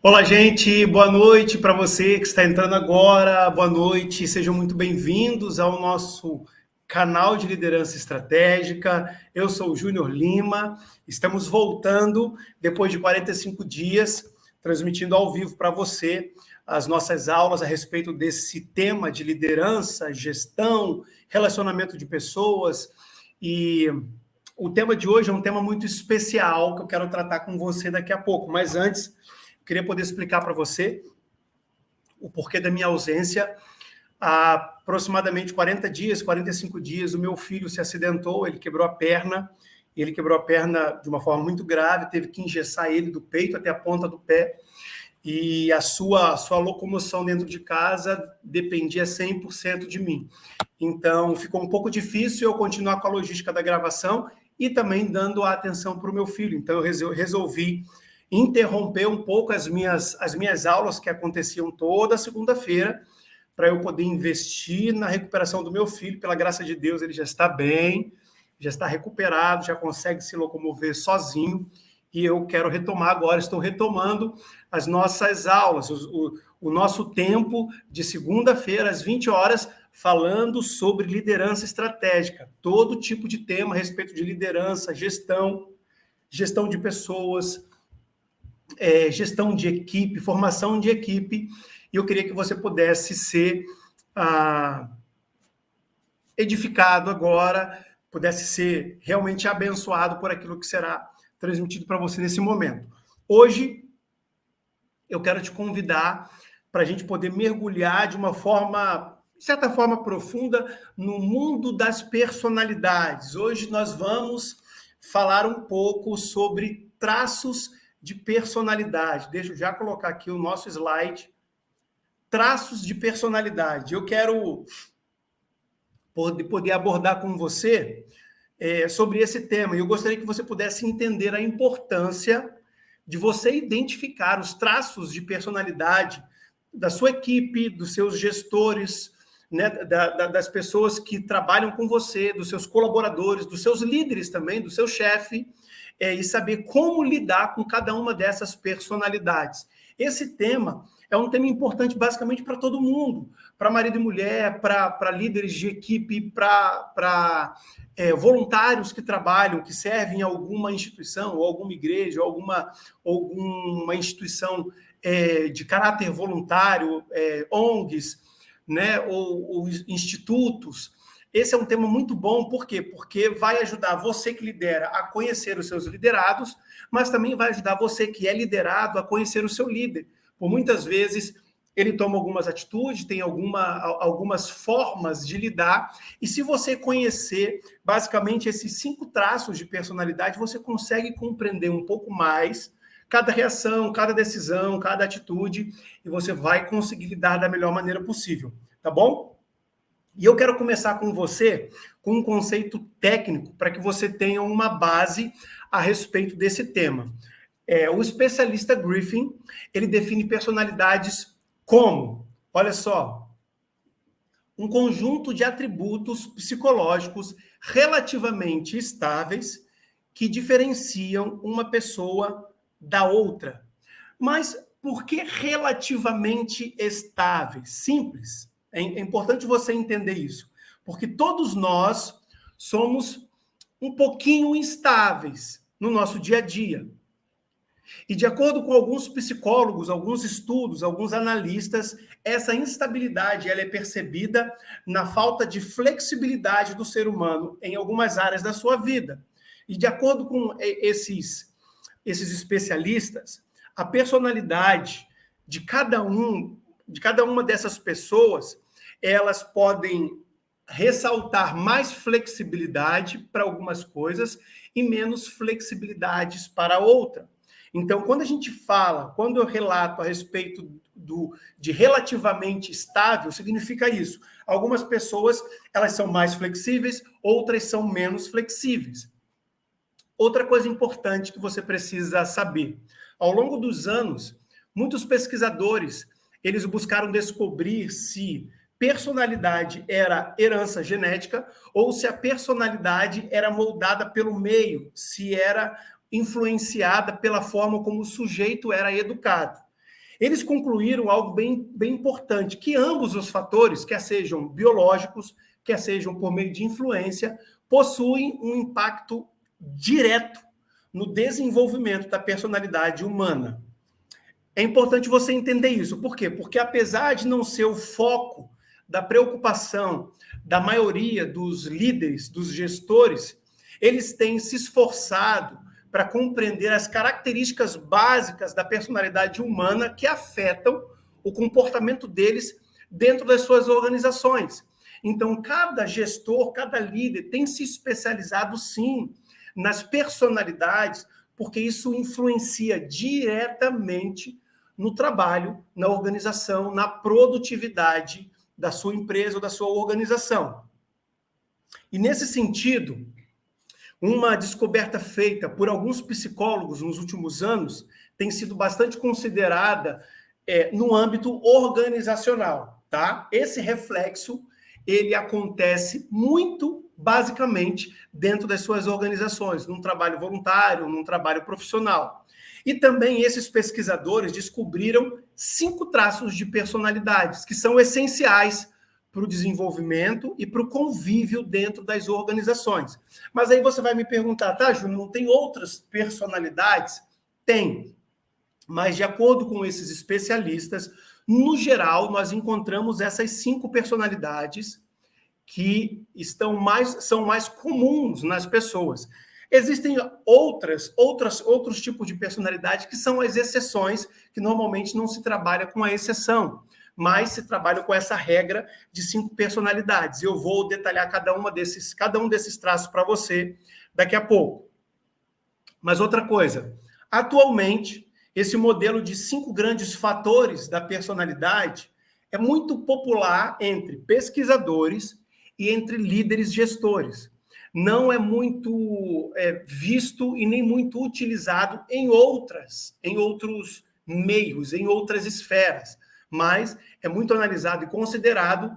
Olá, gente, boa noite para você que está entrando agora, boa noite, sejam muito bem-vindos ao nosso canal de liderança estratégica. Eu sou o Júnior Lima, estamos voltando depois de 45 dias, transmitindo ao vivo para você as nossas aulas a respeito desse tema de liderança, gestão, relacionamento de pessoas. E o tema de hoje é um tema muito especial que eu quero tratar com você daqui a pouco, mas antes queria poder explicar para você o porquê da minha ausência. Há aproximadamente 40 dias, 45 dias, o meu filho se acidentou, ele quebrou a perna de uma forma muito grave, teve que engessar ele do peito até a ponta do pé, e a sua locomoção dentro de casa dependia 100% de mim. Então, ficou um pouco difícil eu continuar com a logística da gravação e também dando a atenção para o meu filho. Então, eu resolvi interromper um pouco as minhas aulas que aconteciam toda segunda-feira para eu poder investir na recuperação do meu filho. Pela graça de Deus, ele já está bem, já está recuperado, já consegue se locomover sozinho, e eu quero retomar agora, estou retomando as nossas aulas, o nosso tempo de segunda-feira, às 20 horas, falando sobre liderança estratégica, todo tipo de tema a respeito de liderança, gestão de pessoas, gestão de equipe, formação de equipe, e eu queria que você pudesse ser edificado agora, pudesse ser realmente abençoado por aquilo que será transmitido para você nesse momento. Hoje, eu quero te convidar para a gente poder mergulhar de uma forma, de certa forma, profunda no mundo das personalidades. Hoje nós vamos falar um pouco sobre traços de personalidade. Deixa eu já colocar aqui o nosso slide. Traços de personalidade. Eu quero poder abordar com você sobre esse tema. E eu gostaria que você pudesse entender a importância de você identificar os traços de personalidade da sua equipe, dos seus gestores, né, das pessoas que trabalham com você, dos seus colaboradores, dos seus líderes também, do seu chefe, e saber como lidar com cada uma dessas personalidades. Esse tema é um tema importante basicamente para todo mundo, para marido e mulher, para líderes de equipe, para voluntários que trabalham, que servem em alguma instituição, ou alguma igreja, ou alguma instituição de caráter voluntário, ONGs, né, ou institutos. Esse é um tema muito bom, por quê? Porque vai ajudar você que lidera a conhecer os seus liderados, mas também vai ajudar você que é liderado a conhecer o seu líder. Por muitas vezes, ele toma algumas atitudes, tem algumas formas de lidar, e se você conhecer basicamente esses 5 traços de personalidade, você consegue compreender um pouco mais cada reação, cada decisão, cada atitude, e você vai conseguir lidar da melhor maneira possível, tá bom? E eu quero começar com você com um conceito técnico para que você tenha uma base a respeito desse tema. O especialista Griffin, ele define personalidades como, olha só, um conjunto de atributos psicológicos relativamente estáveis que diferenciam uma pessoa da outra. Mas por que relativamente estáveis? Simples. É importante você entender isso, porque todos nós somos um pouquinho instáveis no nosso dia a dia. E de acordo com alguns psicólogos, alguns estudos, alguns analistas, essa instabilidade ela é percebida na falta de flexibilidade do ser humano em algumas áreas da sua vida. E de acordo com esses especialistas, a personalidade de cada uma dessas pessoas, elas podem ressaltar mais flexibilidade para algumas coisas e menos flexibilidades para outra. Então, quando eu relato a respeito de relativamente estável, significa isso. Algumas pessoas, elas são mais flexíveis, outras são menos flexíveis. Outra coisa importante que você precisa saber, ao longo dos anos, muitos pesquisadores, eles buscaram descobrir se personalidade era herança genética ou se a personalidade era moldada pelo meio, se era influenciada pela forma como o sujeito era educado. Eles concluíram algo bem importante, que ambos os fatores, quer sejam biológicos, quer sejam por meio de influência, possuem um impacto direto no desenvolvimento da personalidade humana. É importante você entender isso. Por quê? Porque apesar de não ser o foco da preocupação da maioria dos líderes, dos gestores, eles têm se esforçado para compreender as características básicas da personalidade humana que afetam o comportamento deles dentro das suas organizações. Então, cada gestor, cada líder tem se especializado, sim, nas personalidades, porque isso influencia diretamente no trabalho, na organização, na produtividade da sua empresa ou da sua organização. E, nesse sentido, uma descoberta feita por alguns psicólogos nos últimos anos tem sido bastante considerada no âmbito organizacional, tá? Esse reflexo, ele acontece muito basicamente dentro das suas organizações, num trabalho voluntário, num trabalho profissional. E também esses pesquisadores descobriram 5 traços de personalidades que são essenciais para o desenvolvimento e para o convívio dentro das organizações. Mas aí você vai me perguntar, tá, Júnior, não tem outras personalidades? Tem. Mas, de acordo com esses especialistas, no geral, nós encontramos essas 5 personalidades que são mais comuns nas pessoas. Existem outros tipos de personalidade que são as exceções, que normalmente não se trabalha com a exceção, mas se trabalha com essa regra de 5 personalidades. Eu vou detalhar cada um desses traços para você daqui a pouco. Mas outra coisa, atualmente, esse modelo de 5 grandes fatores da personalidade é muito popular entre pesquisadores e entre líderes gestores. Não é muito visto e nem muito utilizado em outros meios, em outras esferas, mas é muito analisado e considerado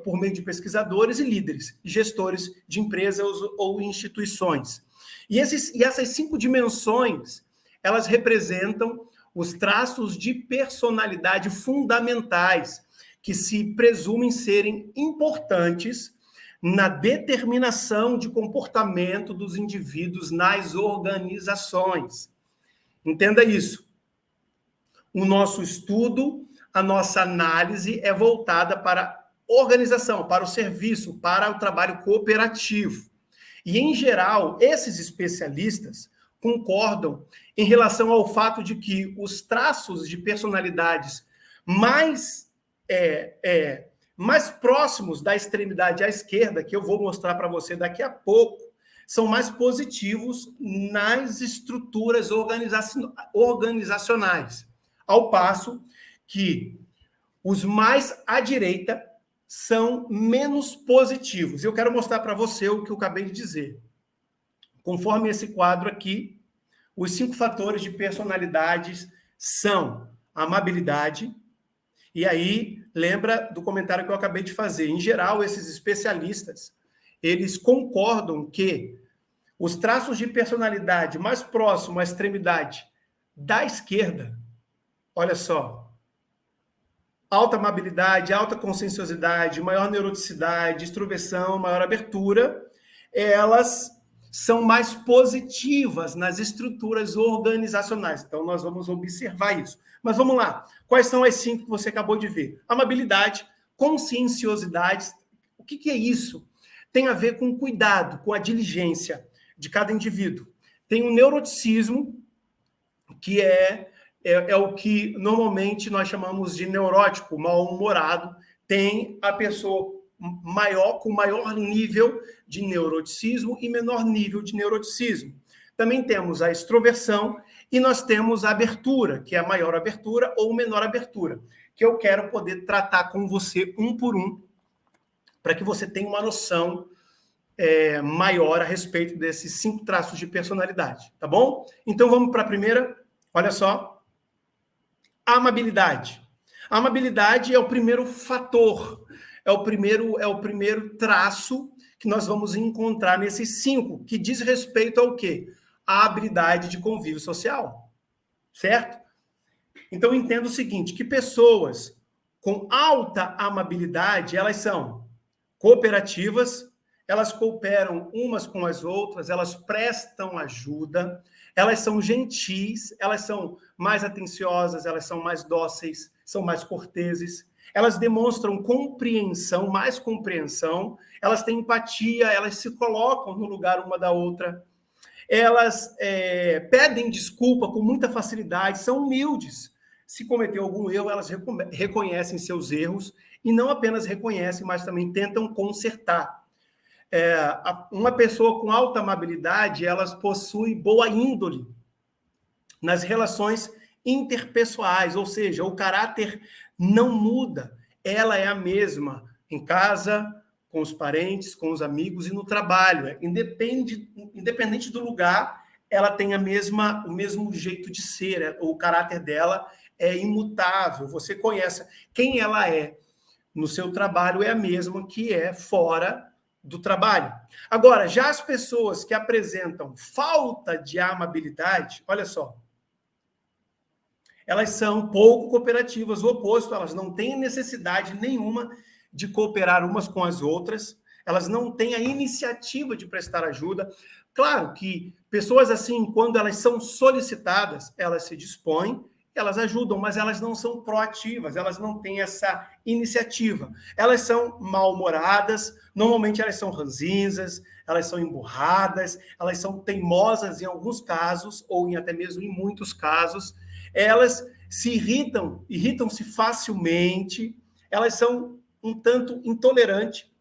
por meio de pesquisadores e líderes, gestores de empresas ou instituições. E essas 5 dimensões, elas representam os traços de personalidade fundamentais que se presumem serem importantes na determinação de comportamento dos indivíduos nas organizações. Entenda isso. O nosso estudo, a nossa análise é voltada para a organização, para o serviço, para o trabalho cooperativo. E, em geral, esses especialistas concordam em relação ao fato de que os traços de personalidades mais próximos da extremidade à esquerda, que eu vou mostrar para você daqui a pouco, são mais positivos nas estruturas organizacionais, ao passo que os mais à direita são menos positivos. Eu quero mostrar para você o que eu acabei de dizer. Conforme esse quadro aqui, os 5 fatores de personalidades são a amabilidade. E aí, lembra do comentário que eu acabei de fazer. Em geral, esses especialistas, eles concordam que os traços de personalidade mais próximos à extremidade da esquerda, olha só, alta amabilidade, alta conscienciosidade, maior neuroticidade, extroversão, maior abertura, elas são mais positivas nas estruturas organizacionais. Então, nós vamos observar isso. Mas vamos lá. Quais são as 5 que você acabou de ver? Amabilidade, conscienciosidade. O que é isso? Tem a ver com o cuidado, com a diligência de cada indivíduo. Tem o neuroticismo, que é o que normalmente nós chamamos de neurótico, mal-humorado. Tem a pessoa com maior nível de neuroticismo e menor nível de neuroticismo. Também temos a extroversão e nós temos a abertura, que é a maior abertura ou menor abertura, que eu quero poder tratar com você um por um, para que você tenha uma noção maior a respeito desses 5 traços de personalidade, tá bom? Então vamos para a primeira, olha só. A amabilidade. A amabilidade é o primeiro fator, é o primeiro traço que nós vamos encontrar nesses 5, que diz respeito ao quê? A habilidade de convívio social, certo? Então, entenda o seguinte, que pessoas com alta amabilidade, elas são cooperativas, elas cooperam umas com as outras, elas prestam ajuda, elas são gentis, elas são mais atenciosas, elas são mais dóceis, são mais corteses, elas demonstram compreensão, mais compreensão, elas têm empatia, elas se colocam no lugar uma da outra, elas pedem desculpa com muita facilidade, são humildes. Se cometeu algum erro, elas reconhecem seus erros e não apenas reconhecem, mas também tentam consertar. Uma pessoa com alta amabilidade, elas possuem boa índole nas relações interpessoais, ou seja, o caráter não muda, ela é a mesma em casa, com os parentes, com os amigos e no trabalho. Independente do lugar, ela tem o mesmo jeito de ser, o caráter dela é imutável. Você conhece quem ela é no seu trabalho, é a mesma que é fora do trabalho. Agora, já as pessoas que apresentam falta de amabilidade, olha só, elas são pouco cooperativas, o oposto, elas não têm necessidade nenhuma de cooperar umas com as outras, elas não têm a iniciativa de prestar ajuda. Claro que pessoas assim, quando elas são solicitadas, elas se dispõem, elas ajudam, mas elas não são proativas, elas não têm essa iniciativa. Elas são mal-humoradas, normalmente elas são ranzinzas, elas são emburradas, elas são teimosas em alguns casos, ou até mesmo em muitos casos. Elas se irritam-se facilmente, elas são um tanto intolerantes.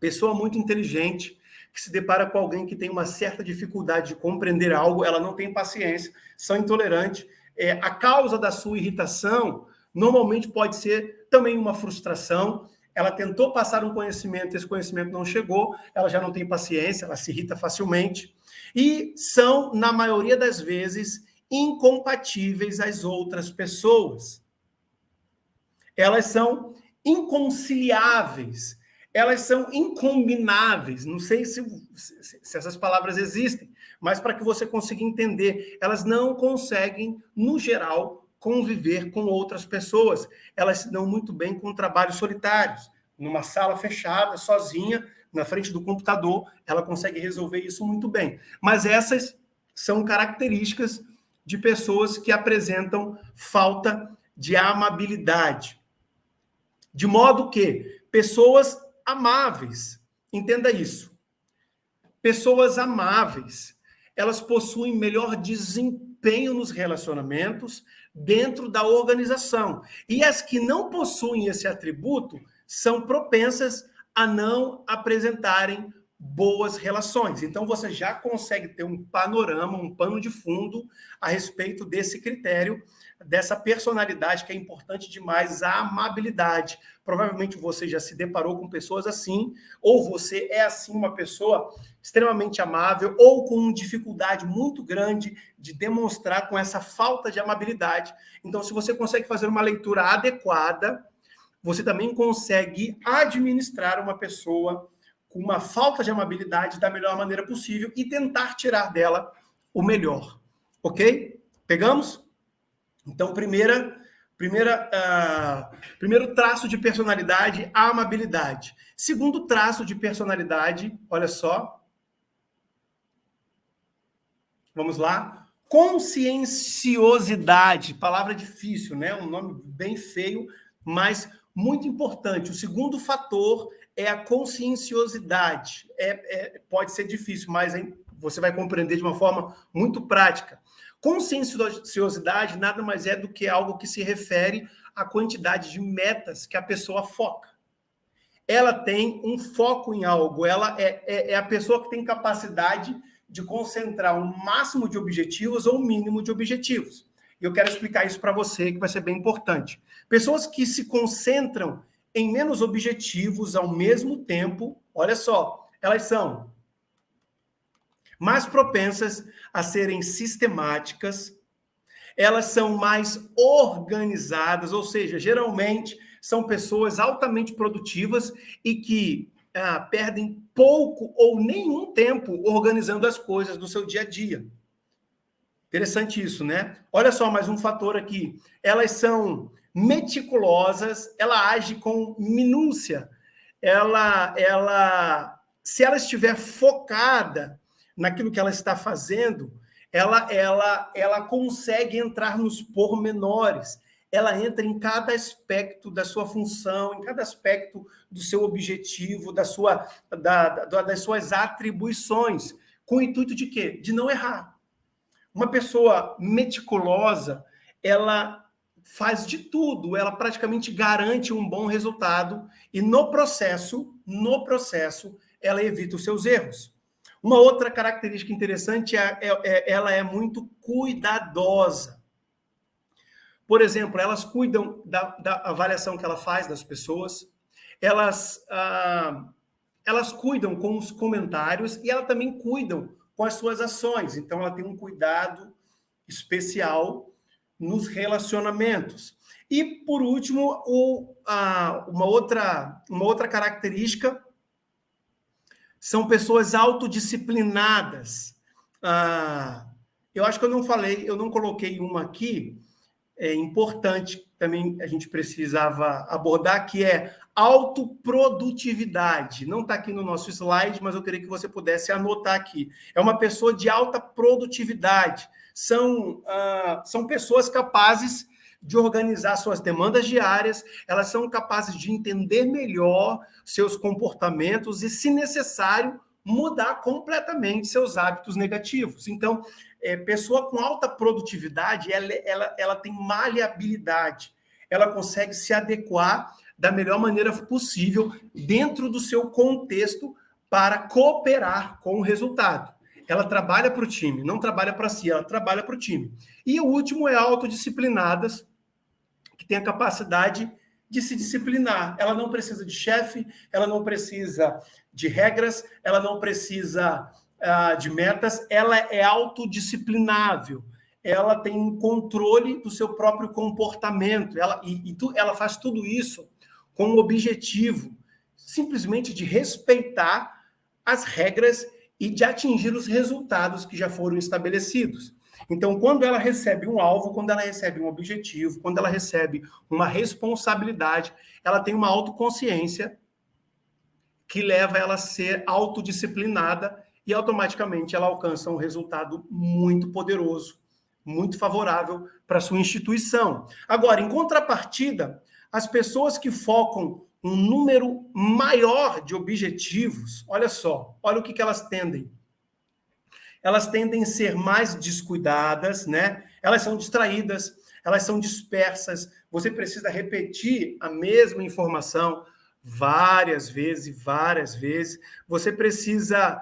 Pessoa muito inteligente, que se depara com alguém que tem uma certa dificuldade de compreender algo, ela não tem paciência, são intolerantes. A causa da sua irritação normalmente pode ser também uma frustração. Ela tentou passar um conhecimento, esse conhecimento não chegou, ela já não tem paciência, ela se irrita facilmente. E são, na maioria das vezes, incompatíveis às outras pessoas. Elas são inconciliáveis, elas são incombináveis. Não sei se essas palavras existem, mas para que você consiga entender, elas não conseguem, no geral, conviver com outras pessoas. Elas se dão muito bem com trabalhos solitários, numa sala fechada, sozinha, na frente do computador, ela consegue resolver isso muito bem. Mas essas são características de pessoas que apresentam falta de amabilidade. De modo que pessoas amáveis, entenda isso, pessoas amáveis, elas possuem melhor desempenho nos relacionamentos dentro da organização. E as que não possuem esse atributo são propensas a não apresentarem boas relações. Então, você já consegue ter um panorama, um pano de fundo a respeito desse critério, dessa personalidade que é importante demais, a amabilidade. Provavelmente você já se deparou com pessoas assim, ou você é assim uma pessoa extremamente amável, ou com dificuldade muito grande de demonstrar com essa falta de amabilidade. Então, se você consegue fazer uma leitura adequada, você também consegue administrar uma pessoa com uma falta de amabilidade da melhor maneira possível e tentar tirar dela o melhor. Ok? Pegamos? Então, primeiro traço de personalidade, a amabilidade. Segundo traço de personalidade, olha só. Vamos lá. Conscienciosidade. Palavra difícil, né? Um nome bem feio, mas muito importante. O segundo fator é a conscienciosidade. Pode ser difícil, mas você vai compreender de uma forma muito prática. Conscienciosidade nada mais é do que algo que se refere à quantidade de metas que a pessoa foca. Ela tem um foco em algo, ela é a pessoa que tem capacidade de concentrar um máximo de objetivos ou um mínimo de objetivos. E eu quero explicar isso para você, que vai ser bem importante. Pessoas que se concentram em menos objetivos ao mesmo tempo, olha só, elas são mais propensas a serem sistemáticas, elas são mais organizadas, ou seja, geralmente são pessoas altamente produtivas e que perdem pouco ou nenhum tempo organizando as coisas do seu dia a dia. Interessante isso, né? Olha só, mais um fator aqui. Elas são meticulosas, ela age com minúcia. Se ela estiver focada naquilo que ela está fazendo, ela consegue entrar nos pormenores. Ela entra em cada aspecto da sua função, em cada aspecto do seu objetivo, das suas atribuições, com o intuito de quê? De não errar. Uma pessoa meticulosa, ela faz de tudo, ela praticamente garante um bom resultado e no processo, ela evita os seus erros. Uma outra característica interessante ela é muito cuidadosa. Por exemplo, elas cuidam da avaliação que ela faz das pessoas, elas cuidam com os comentários e elas também cuidam com as suas ações. Então, ela tem um cuidado especial nos relacionamentos. E, por último, uma outra característica são pessoas autodisciplinadas. Eu acho que eu não coloquei uma aqui, importante, também a gente precisava abordar, que é autoprodutividade. Não está aqui no nosso slide, mas eu queria que você pudesse anotar aqui. É uma pessoa de alta produtividade. São pessoas capazes de organizar suas demandas diárias, elas são capazes de entender melhor seus comportamentos e, se necessário, mudar completamente seus hábitos negativos. Então, pessoa com alta produtividade, ela tem maleabilidade, ela consegue se adequar da melhor maneira possível dentro do seu contexto para cooperar com o resultado. Ela trabalha para o time, não trabalha para si, ela trabalha para o time. E o último é autodisciplinadas, que tem a capacidade de se disciplinar. Ela não precisa de chefe, ela não precisa de regras, ela não precisa de metas, ela é autodisciplinável, ela tem um controle do seu próprio comportamento, ela faz tudo isso com o objetivo simplesmente de respeitar as regras e de atingir os resultados que já foram estabelecidos. Então, quando ela recebe um alvo, quando ela recebe um objetivo, quando ela recebe uma responsabilidade, ela tem uma autoconsciência que leva ela a ser autodisciplinada e automaticamente ela alcança um resultado muito poderoso, muito favorável para a sua instituição. Agora, em contrapartida, as pessoas que focam um número maior de objetivos, olha só, olha o que elas tendem. Elas tendem a ser mais descuidadas, né? Elas são distraídas, elas são dispersas. Você precisa repetir a mesma informação várias vezes. Você precisa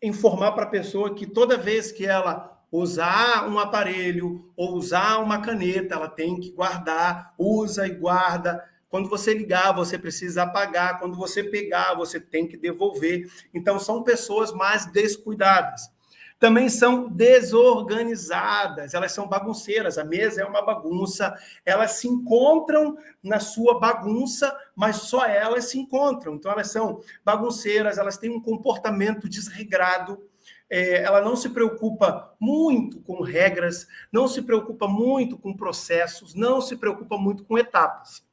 informar para a pessoa que toda vez que ela usar um aparelho ou usar uma caneta, ela tem que guardar, usa e guarda. Quando você ligar, você precisa apagar. Quando você pegar, você tem que devolver. Então, são pessoas mais descuidadas. Também são desorganizadas, elas são bagunceiras. A mesa é uma bagunça, elas se encontram na sua bagunça, mas só elas se encontram. Então, elas são bagunceiras, elas têm um comportamento desregrado, ela não se preocupa muito com regras, não se preocupa muito com processos, não se preocupa muito com etapas.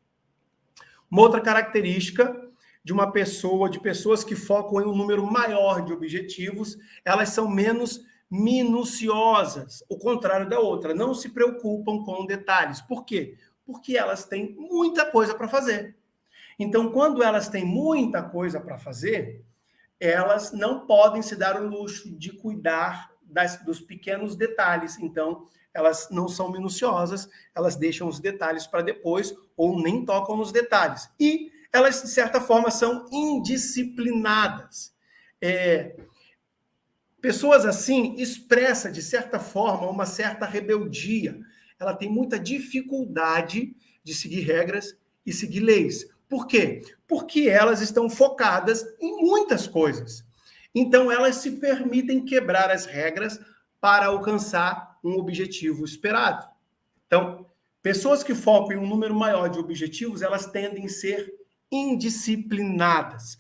Uma outra característica de pessoas que focam em um número maior de objetivos, elas são menos minuciosas, o contrário da outra, não se preocupam com detalhes. Por quê? Porque elas têm muita coisa para fazer. Então, quando elas têm muita coisa para fazer, elas não podem se dar o luxo de cuidar dos pequenos detalhes. Então, elas não são minuciosas, elas deixam os detalhes para depois ou nem tocam nos detalhes. E elas, de certa forma, são indisciplinadas. Pessoas assim expressam, de certa forma, uma certa rebeldia. Ela tem muita dificuldade de seguir regras e seguir leis. Por quê? Porque elas estão focadas em muitas coisas. Então, elas se permitem quebrar as regras para alcançar um objetivo esperado. Então, pessoas que focam em um número maior de objetivos, elas tendem a ser indisciplinadas.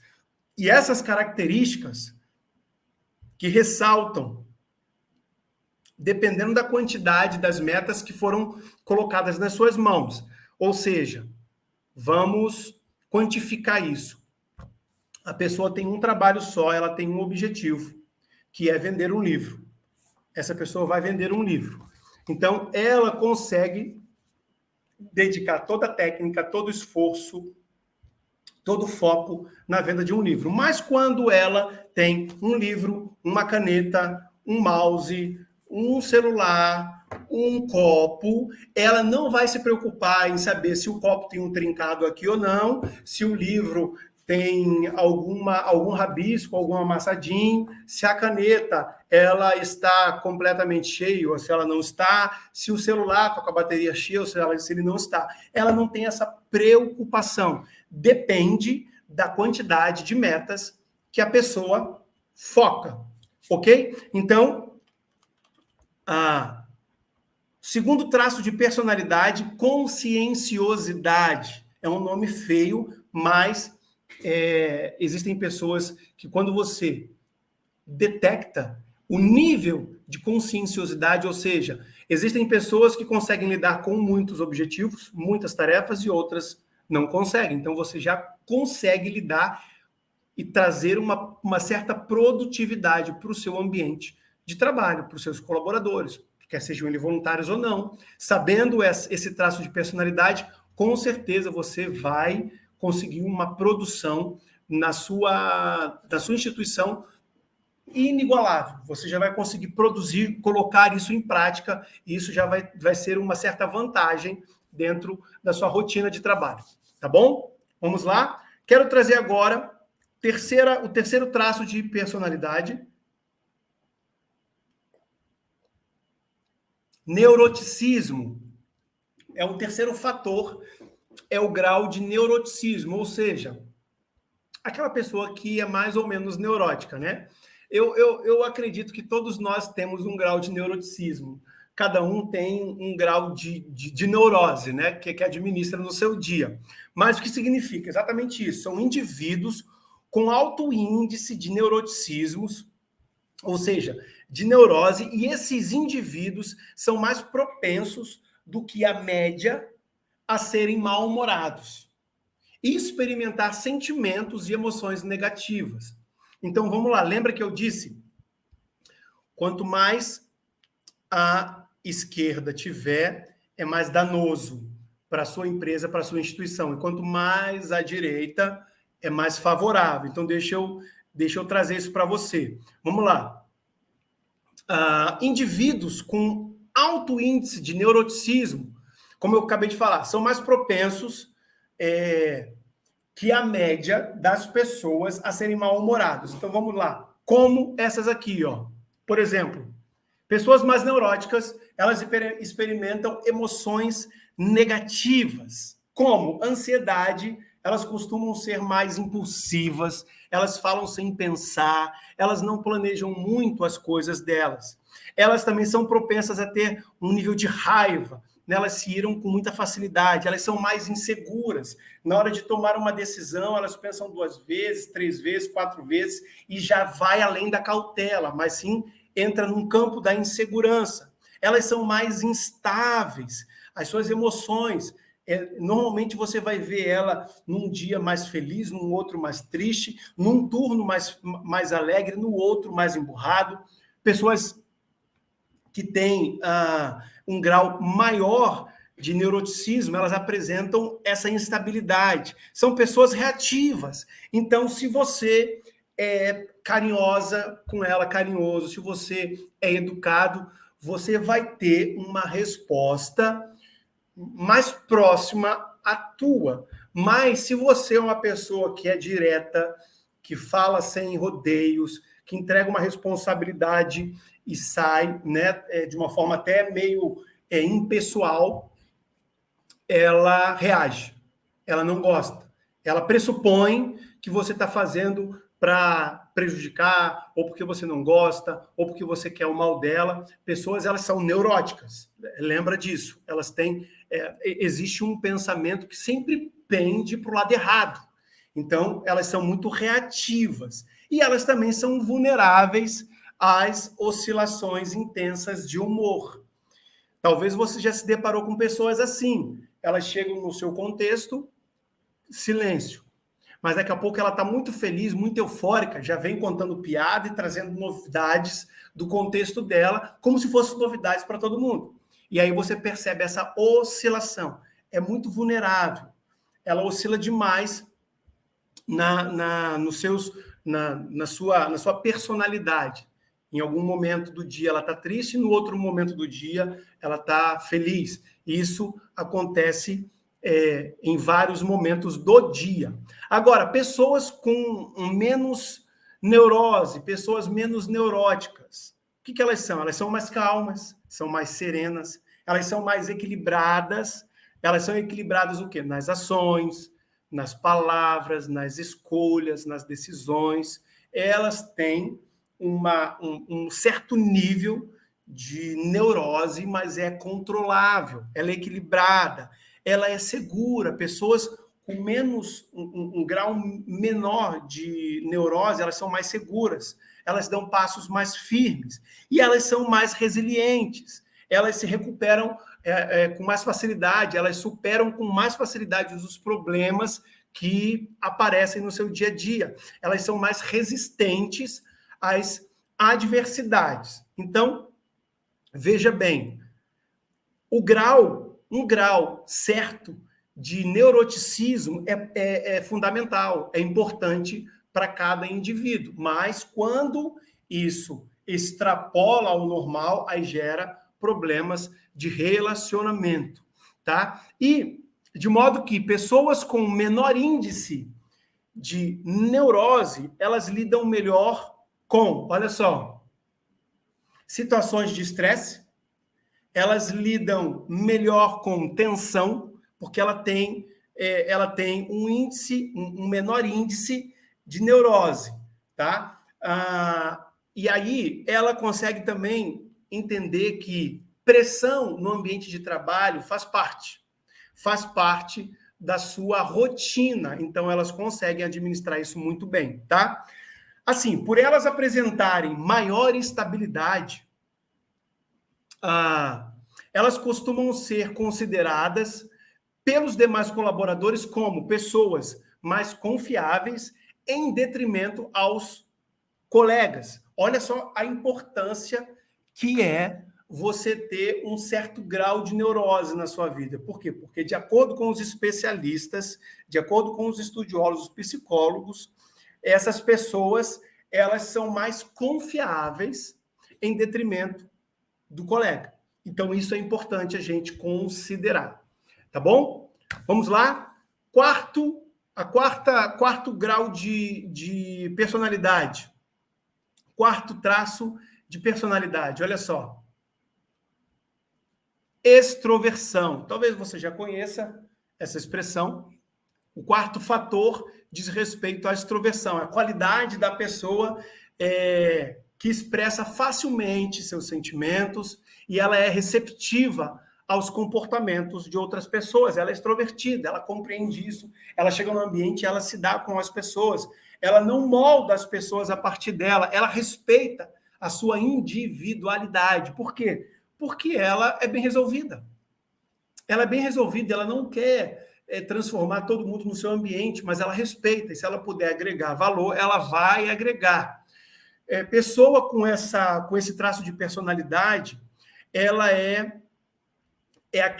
E essas características que ressaltam, dependendo da quantidade das metas que foram colocadas nas suas mãos. Ou seja, vamos quantificar isso. A pessoa tem um trabalho só, ela tem um objetivo, que é vender um livro. Essa pessoa vai vender um livro. Então, ela consegue dedicar toda a técnica, todo o esforço, todo o foco na venda de um livro. Mas quando ela tem um livro, uma caneta, um mouse, um celular, um copo, ela não vai se preocupar em saber se o copo tem um trincado aqui ou não, se o livro tem algum rabisco, algum amassadinho, se a caneta ela está completamente cheia ou se ela não está, se o celular está com a bateria cheia ou se ele não está. Ela não tem essa preocupação. Depende da quantidade de metas que a pessoa foca, ok? Então, segundo traço de personalidade, conscienciosidade. É um nome feio, mas existem pessoas que, quando você detecta o nível de conscienciosidade, ou seja, existem pessoas que conseguem lidar com muitos objetivos, muitas tarefas, e outras não conseguem. Então, você já consegue lidar e trazer uma certa produtividade para o seu ambiente de trabalho, para os seus colaboradores, quer sejam eles voluntários ou não. Sabendo esse traço de personalidade, com certeza você vai conseguir uma produção na sua instituição inigualável. Você já vai conseguir produzir, colocar isso em prática, e isso já vai ser uma certa vantagem dentro da sua rotina de trabalho. Tá bom? Vamos lá? Quero trazer agora o terceiro traço de personalidade. Neuroticismo. É um terceiro fator, é o grau de neuroticismo, ou seja, aquela pessoa que é mais ou menos neurótica, né? Eu acredito que todos nós temos um grau de neuroticismo. Cada um tem um grau de neurose, né? Que administra no seu dia. Mas o que significa? Exatamente isso. São indivíduos com alto índice de neuroticismos, ou seja, de neurose, e esses indivíduos são mais propensos do que a média a serem mal-humorados e experimentar sentimentos e emoções negativas. Então, vamos lá. Lembra que eu disse? Quanto mais a esquerda tiver, é mais danoso para a sua empresa, para a sua instituição. E quanto mais a direita, é mais favorável. Então, deixa eu trazer isso para você. Vamos lá. Indivíduos com alto índice de neuroticismo, como eu acabei de falar, são mais propensos que a média das pessoas a serem mal-humorados. Então, vamos lá. Como essas aqui, ó. Por exemplo, pessoas mais neuróticas, elas experimentam emoções negativas, como ansiedade. Elas costumam ser mais impulsivas, elas falam sem pensar, elas não planejam muito as coisas delas. Elas também são propensas a ter um nível de raiva, elas se iram com muita facilidade, elas são mais inseguras. Na hora de tomar uma decisão, elas pensam 2 vezes, 3 vezes, 4 vezes, e já vai além da cautela, mas sim entra num campo da insegurança. Elas são mais instáveis, as suas emoções, normalmente você vai ver ela num dia mais feliz, num outro mais triste, num turno mais alegre, no outro mais emburrado. Pessoas que têm um grau maior de neuroticismo, elas apresentam essa instabilidade. São pessoas reativas. Então, se você é carinhosa com ela, carinhoso, se você é educado, você vai ter uma resposta mais próxima à tua. Mas se você é uma pessoa que é direta, que fala sem rodeios, que entrega uma responsabilidade e sai, né, de uma forma até meio impessoal, ela reage, ela não gosta. Ela pressupõe que você está fazendo para prejudicar, ou porque você não gosta, ou porque você quer o mal dela. Pessoas, elas são neuróticas, lembra disso. Elas têm, existe um pensamento que sempre pende para o lado errado. Então, elas são muito reativas. E elas também são vulneráveis às oscilações intensas de humor. Talvez você já se deparou com pessoas assim. Elas chegam no seu contexto, silêncio. Mas daqui a pouco ela está muito feliz, muito eufórica, já vem contando piada e trazendo novidades do contexto dela, como se fossem novidades para todo mundo. E aí você percebe essa oscilação. É muito vulnerável. Ela oscila demais na sua personalidade. Em algum momento do dia ela está triste, no outro momento do dia ela está feliz. Isso acontece em vários momentos do dia. Agora, pessoas com menos neurose, pessoas menos neuróticas, o que elas são? Elas são mais calmas, são mais serenas, elas são mais equilibradas. Elas são equilibradas o quê? Nas ações, nas palavras, nas escolhas, nas decisões. Elas têm um certo nível de neurose, mas é controlável, ela é equilibrada, ela é segura. Pessoas com menos um grau menor de neurose, elas são mais seguras, elas dão passos mais firmes e elas são mais resilientes, elas se recuperam com mais facilidade, elas superam com mais facilidade os problemas que aparecem no seu dia a dia, elas são mais resistentes às adversidades. Então, veja bem, um grau certo de neuroticismo é fundamental, é importante para cada indivíduo, mas quando isso extrapola ao normal, aí gera problemas de relacionamento, tá? E de modo que pessoas com menor índice de neurose, elas lidam melhor com, olha só, situações de estresse, elas lidam melhor com tensão, porque ela tem um menor índice de neurose, tá? E aí ela consegue também entender que pressão no ambiente de trabalho faz parte da sua rotina, então elas conseguem administrar isso muito bem, tá? Assim, por elas apresentarem maior estabilidade, elas costumam ser consideradas pelos demais colaboradores como pessoas mais confiáveis em detrimento aos colegas. Olha só a importância que é você ter um certo grau de neurose na sua vida. Por quê? Porque, de acordo com os especialistas, de acordo com os estudiosos, os psicólogos, essas pessoas, elas são mais confiáveis em detrimento do colega. Então, isso é importante a gente considerar. Tá bom? Vamos lá? Quarto grau de personalidade. Quarto traço de personalidade. Olha só. Extroversão. Talvez você já conheça essa expressão. O quarto fator diz respeito à extroversão, a qualidade da pessoa que expressa facilmente seus sentimentos e ela é receptiva aos comportamentos de outras pessoas. Ela é extrovertida, ela compreende isso, ela chega no ambiente, ela se dá com as pessoas, ela não molda as pessoas a partir dela, ela respeita a sua individualidade. Por quê? Porque ela é bem resolvida. Ela é bem resolvida, ela não quer transformar todo mundo no seu ambiente, mas ela respeita, e se ela puder agregar valor, ela vai agregar. Pessoa com esse traço de personalidade, ela é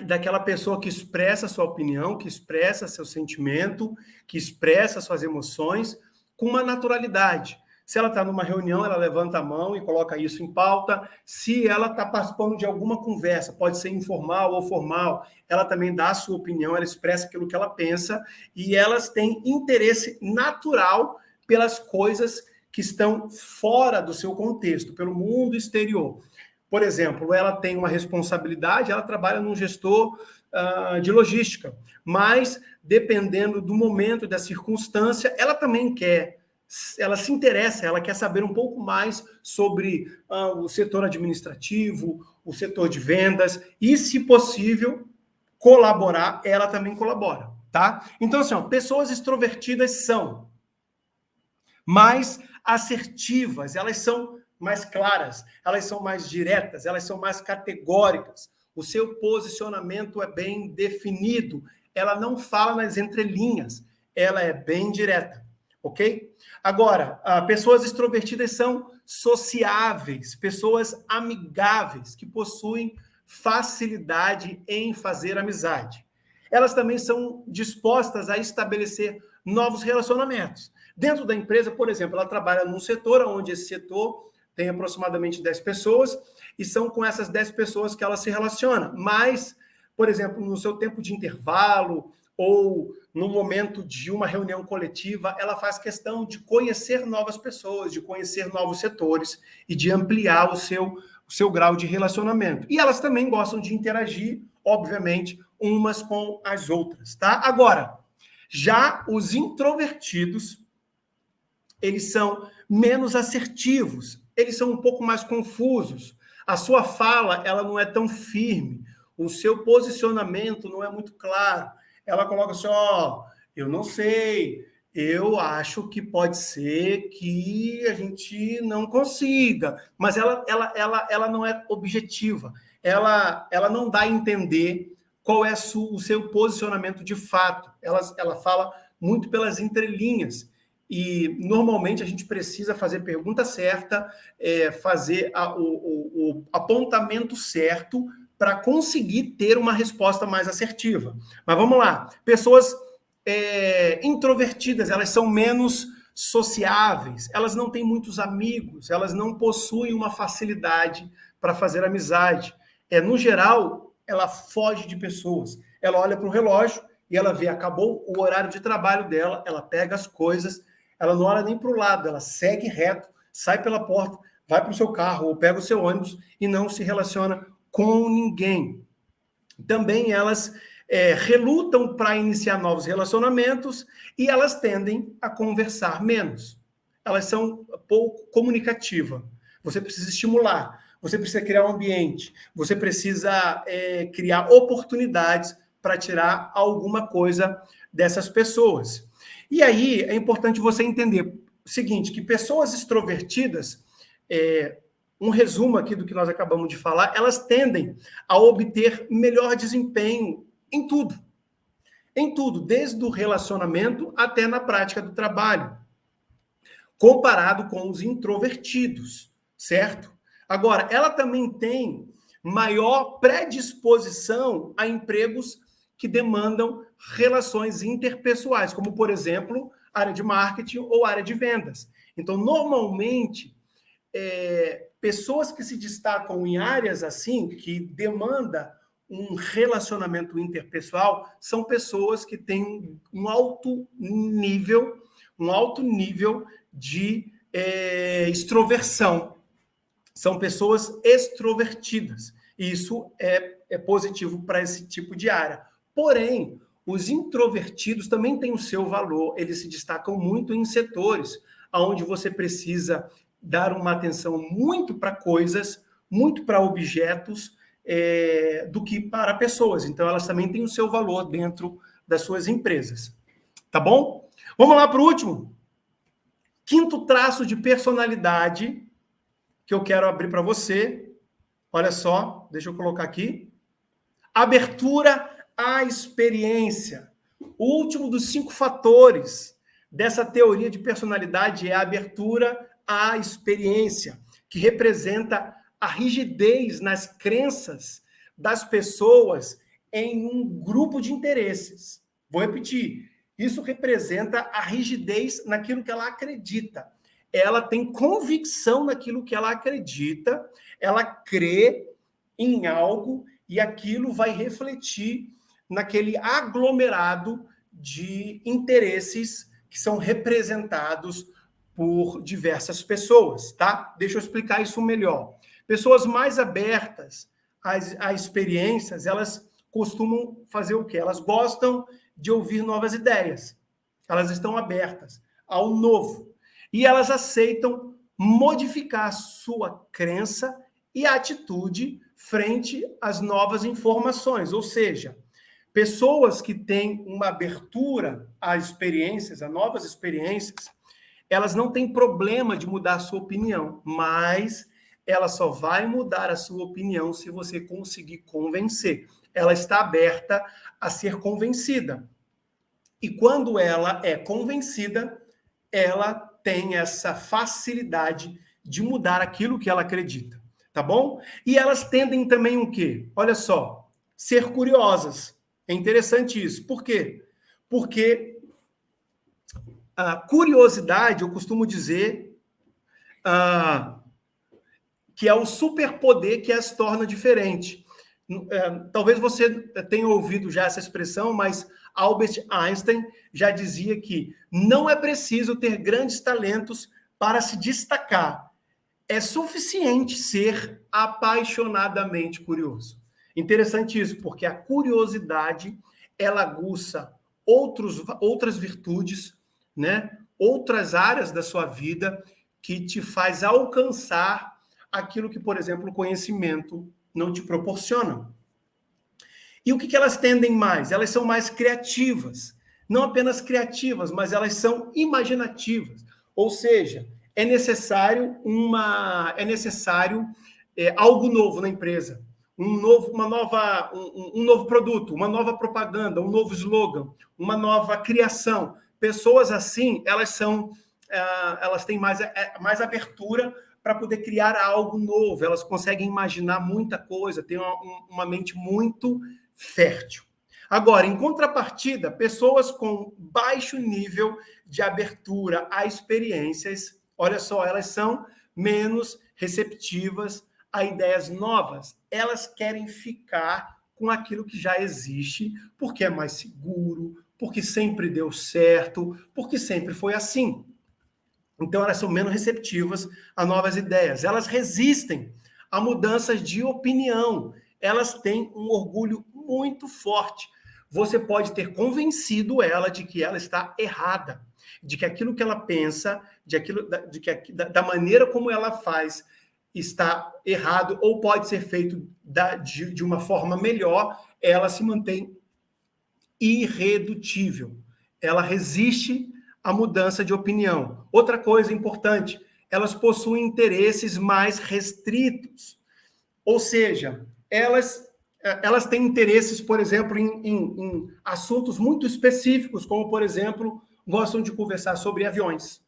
daquela pessoa que expressa sua opinião, que expressa seu sentimento, que expressa suas emoções com uma naturalidade. Se ela está numa reunião, ela levanta a mão e coloca isso em pauta. Se ela está participando de alguma conversa, pode ser informal ou formal, ela também dá a sua opinião, ela expressa aquilo que ela pensa e elas têm interesse natural pelas coisas que estão fora do seu contexto, pelo mundo exterior. Por exemplo, ela tem uma responsabilidade, ela trabalha num gestor de logística, mas dependendo do momento, da circunstância, ela também ela se interessa, ela quer saber um pouco mais sobre o setor administrativo, o setor de vendas e, se possível, colaborar, ela também colabora, tá? Então, assim, pessoas extrovertidas são mais assertivas, elas são mais claras, elas são mais diretas, elas são mais categóricas. O seu posicionamento é bem definido. Ela não fala nas entrelinhas, ela é bem direta, ok? Agora, pessoas extrovertidas são sociáveis, pessoas amigáveis, que possuem facilidade em fazer amizade. Elas também são dispostas a estabelecer novos relacionamentos. Dentro da empresa, por exemplo, ela trabalha num setor onde esse setor tem aproximadamente 10 pessoas e são com essas 10 pessoas que ela se relaciona. Mas, por exemplo, no seu tempo de intervalo ou no momento de uma reunião coletiva, ela faz questão de conhecer novas pessoas, de conhecer novos setores e de ampliar o seu grau de relacionamento. E elas também gostam de interagir, obviamente, umas com as outras, tá? Agora, já os introvertidos, eles são menos assertivos, eles são um pouco mais confusos. A sua fala, ela não é tão firme, o seu posicionamento não é muito claro. Ela coloca assim, eu não sei, eu acho que pode ser que a gente não consiga, mas ela não é objetiva, ela não dá a entender qual é o seu posicionamento de fato, ela fala muito pelas entrelinhas, e normalmente a gente precisa fazer a pergunta certa, fazer o apontamento certo para conseguir ter uma resposta mais assertiva. Mas vamos lá, pessoas introvertidas, elas são menos sociáveis, elas não têm muitos amigos, elas não possuem uma facilidade para fazer amizade. No geral, ela foge de pessoas, ela olha para o relógio e ela vê, acabou o horário de trabalho dela, ela pega as coisas, ela não olha nem para o lado, ela segue reto, sai pela porta, vai para o seu carro ou pega o seu ônibus e não se relaciona com ninguém. Também elas relutam para iniciar novos relacionamentos e elas tendem a conversar menos. Elas são pouco comunicativas. Você precisa estimular, você precisa criar um ambiente, você precisa criar oportunidades para tirar alguma coisa dessas pessoas. E aí é importante você entender o seguinte, que pessoas extrovertidas, um resumo aqui do que nós acabamos de falar, elas tendem a obter melhor desempenho em tudo, desde o relacionamento até na prática do trabalho, comparado com os introvertidos, certo? Agora, ela também tem maior predisposição a empregos que demandam relações interpessoais, como, por exemplo, área de marketing ou área de vendas. Então, normalmente, pessoas que se destacam em áreas assim, que demanda um relacionamento interpessoal, são pessoas que têm um alto nível de extroversão. São pessoas extrovertidas. Isso é positivo para esse tipo de área. Porém, os introvertidos também têm o seu valor. Eles se destacam muito em setores onde você precisa dar uma atenção muito para coisas, muito para objetos, do que para pessoas. Então, elas também têm o seu valor dentro das suas empresas. Tá bom? Vamos lá para o último. Quinto traço de personalidade que eu quero abrir para você. Olha só, deixa eu colocar aqui. Abertura à experiência. O último dos 5 fatores dessa teoria de personalidade é a abertura à experiência, que representa a rigidez nas crenças das pessoas em um grupo de interesses. Vou repetir. Isso representa a rigidez naquilo que ela acredita. Ela tem convicção naquilo que ela acredita, ela crê em algo e aquilo vai refletir naquele aglomerado de interesses que são representados por diversas pessoas, tá? Deixa eu explicar isso melhor. Pessoas mais abertas a experiências, elas costumam fazer o quê? Elas gostam de ouvir novas ideias. Elas estão abertas ao novo. E elas aceitam modificar sua crença e atitude frente às novas informações. Ou seja, pessoas que têm uma abertura a experiências, a novas experiências, elas não têm problema de mudar a sua opinião, mas ela só vai mudar a sua opinião se você conseguir convencer. Ela está aberta a ser convencida. E quando ela é convencida, ela tem essa facilidade de mudar aquilo que ela acredita, tá bom? E elas tendem também o quê? Olha só, ser curiosas. É interessante isso. Por quê? Porque a curiosidade, eu costumo dizer, que é o superpoder que as torna diferente. Talvez você tenha ouvido já essa expressão, mas Albert Einstein já dizia que não é preciso ter grandes talentos para se destacar. É suficiente ser apaixonadamente curioso. Interessante isso, porque a curiosidade, ela aguça outras virtudes, né? Outras áreas da sua vida que te faz alcançar aquilo que, por exemplo, o conhecimento não te proporciona. E o que elas tendem mais? Elas são mais criativas. Não apenas criativas, mas elas são imaginativas. Ou seja, é necessário algo novo na empresa, um novo produto, uma nova propaganda, um novo slogan, uma nova criação. Pessoas assim, elas têm mais abertura para poder criar algo novo. Elas conseguem imaginar muita coisa, têm uma mente muito fértil. Agora, em contrapartida, pessoas com baixo nível de abertura a experiências, olha só, elas são menos receptivas a ideias novas. Elas querem ficar com aquilo que já existe, porque é mais seguro, porque sempre deu certo, porque sempre foi assim. Então, elas são menos receptivas a novas ideias. Elas resistem a mudanças de opinião. Elas têm um orgulho muito forte. Você pode ter convencido ela de que ela está errada, de que aquilo que ela pensa, da maneira como ela faz, está errado ou pode ser feito de uma forma melhor. Ela se mantém irredutível. Ela resiste à mudança de opinião. Outra coisa importante, elas possuem interesses mais restritos. Ou seja, elas têm interesses, por exemplo, em assuntos muito específicos, como, por exemplo, gostam de conversar sobre aviões,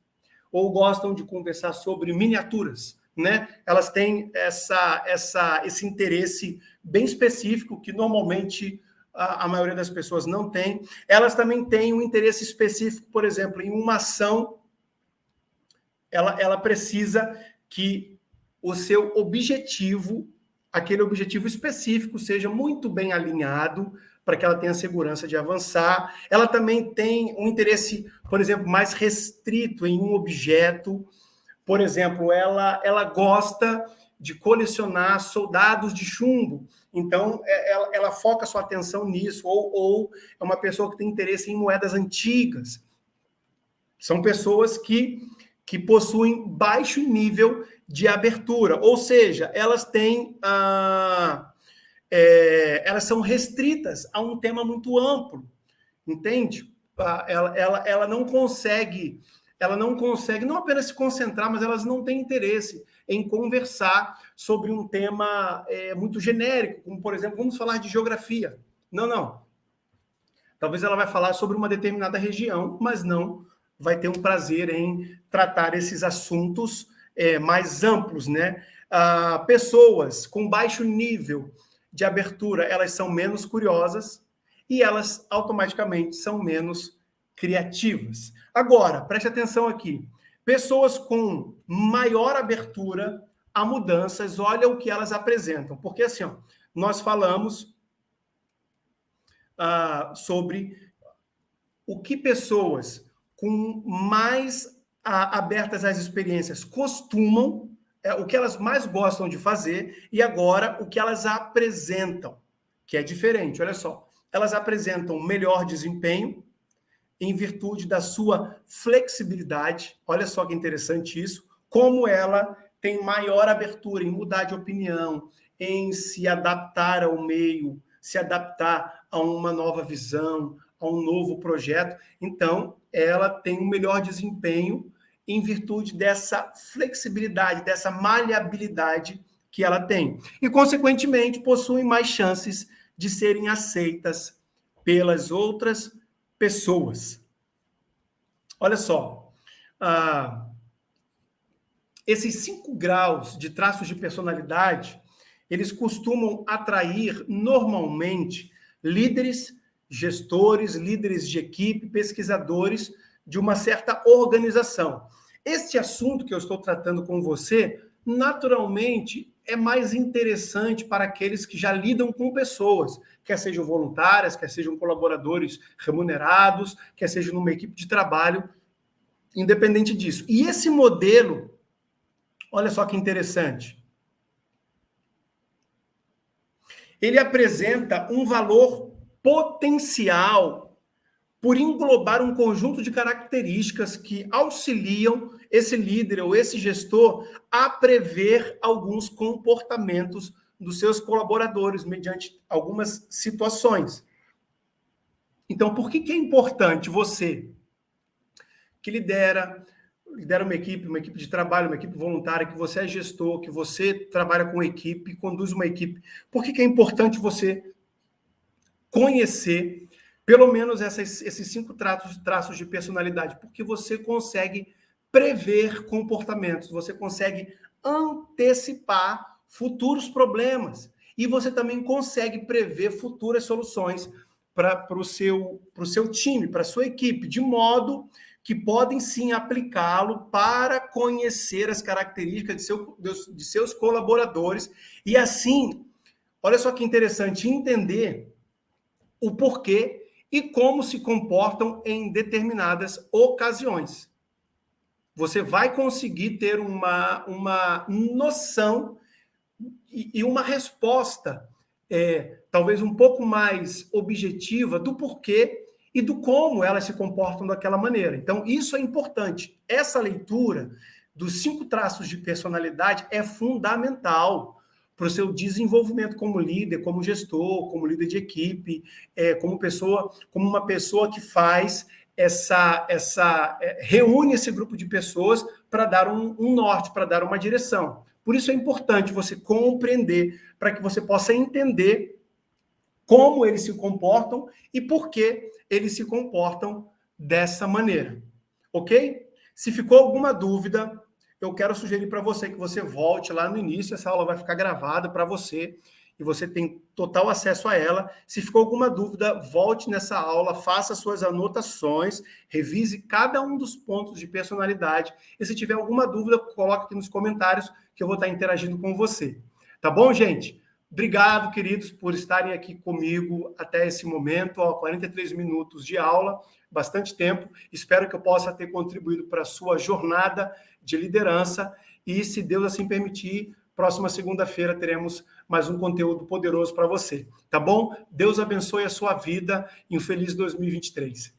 ou gostam de conversar sobre miniaturas, né? Elas têm esse interesse bem específico que normalmente a maioria das pessoas não tem. Elas também têm um interesse específico, por exemplo, em uma ação. Ela precisa que o seu objetivo, aquele objetivo específico, seja muito bem alinhado para que ela tenha segurança de avançar. Ela também tem um interesse, por exemplo, mais restrito em um objeto. Por exemplo, ela gosta de colecionar soldados de chumbo. Então, ela foca sua atenção nisso. Ou é uma pessoa que tem interesse em moedas antigas. São pessoas que possuem baixo nível de abertura. Ou seja, elas têm... elas são restritas a um tema muito amplo. Entende? Ela não consegue não apenas se concentrar, mas elas não têm interesse em conversar sobre um tema muito genérico, como, por exemplo, vamos falar de geografia. Não. Talvez ela vai falar sobre uma determinada região, mas não vai ter um prazer em tratar esses assuntos mais amplos, né? Pessoas com baixo nível de abertura, elas são menos curiosas e elas automaticamente são menos criativas. Agora, preste atenção aqui. Pessoas com maior abertura a mudanças, olha o que elas apresentam. Porque assim, ó, nós falamos sobre o que pessoas com mais abertas às experiências costumam, o que elas mais gostam de fazer, e agora o que elas apresentam, que é diferente. Olha só, elas apresentam melhor desempenho em virtude da sua flexibilidade. Olha só que interessante isso, como ela tem maior abertura em mudar de opinião, em se adaptar ao meio, se adaptar a uma nova visão, a um novo projeto. Então, ela tem um melhor desempenho em virtude dessa flexibilidade, dessa maleabilidade que ela tem. E, consequentemente, possuem mais chances de serem aceitas pelas outras pessoas. Olha só, esses 5 graus de traços de personalidade, eles costumam atrair, normalmente, líderes, gestores, líderes de equipe, pesquisadores de uma certa organização. Este assunto que eu estou tratando com você, naturalmente, é mais interessante para aqueles que já lidam com pessoas, quer sejam voluntárias, quer sejam colaboradores remunerados, quer sejam numa equipe de trabalho, independente disso. E esse modelo, olha só que interessante, ele apresenta um valor potencial por englobar um conjunto de características que auxiliam esse líder ou esse gestor a prever alguns comportamentos dos seus colaboradores mediante algumas situações. Então, por que é importante você que lidera uma equipe de trabalho, uma equipe voluntária, que você é gestor, que você trabalha com equipe, conduz uma equipe, por que é importante você conhecer pelo menos esses 5 traços de personalidade? Porque você consegue prever comportamentos, você consegue antecipar futuros problemas e você também consegue prever futuras soluções para o seu time, para a sua equipe, de modo que podem sim aplicá-lo para conhecer as características de seus colaboradores e assim, olha só que interessante, entender o porquê e como se comportam em determinadas ocasiões. Você vai conseguir ter uma noção e uma resposta, talvez um pouco mais objetiva do porquê e do como elas se comportam daquela maneira. Então, isso é importante. Essa leitura dos 5 traços de personalidade é fundamental para o seu desenvolvimento como líder, como gestor, como líder de equipe, como uma pessoa que faz reúne esse grupo de pessoas para dar um norte, para dar uma direção. Por isso é importante você compreender, para que você possa entender como eles se comportam e por que eles se comportam dessa maneira. Ok? Se ficou alguma dúvida, eu quero sugerir para você que você volte lá no início, essa aula vai ficar gravada para você e você tem total acesso a ela. Se ficou alguma dúvida, volte nessa aula, faça suas anotações, revise cada um dos pontos de personalidade e se tiver alguma dúvida, coloque aqui nos comentários que eu vou estar interagindo com você. Tá bom, gente? Obrigado, queridos, por estarem aqui comigo até esse momento, 43 minutos de aula, bastante tempo. Espero que eu possa ter contribuído para a sua jornada de liderança e, se Deus assim permitir, próxima segunda-feira teremos mais um conteúdo poderoso para você, tá bom? Deus abençoe a sua vida e um feliz 2023.